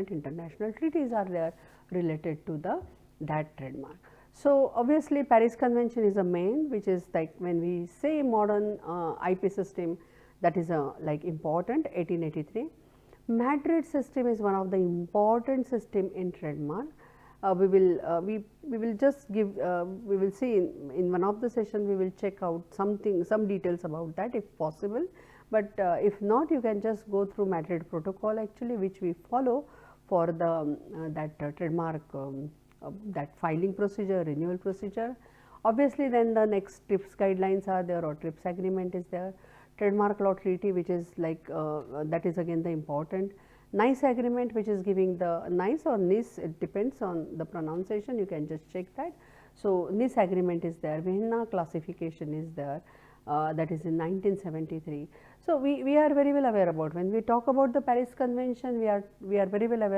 agreement, international treaties are there related to that trademark. So, obviously Paris Convention is a main, which is like when we say modern IP system, that is like important 1883. Madrid system is one of the important system in trademark. We will just give we will see in one of the session, we will check out some details about that if possible, but if not, you can just go through Madrid protocol actually, which we follow for the that trademark that filing procedure, renewal procedure. Obviously, then the next TRIPS guidelines are there, or TRIPS agreement is there, trademark law treaty, which is like that is again the important. NICE agreement, which is giving the NICE or NIS, it depends on the pronunciation, you can just check that. So, NIS agreement is there, Vienna classification is there, that is in 1973. So, we are very well aware about when we talk about the Paris Convention, we are very well aware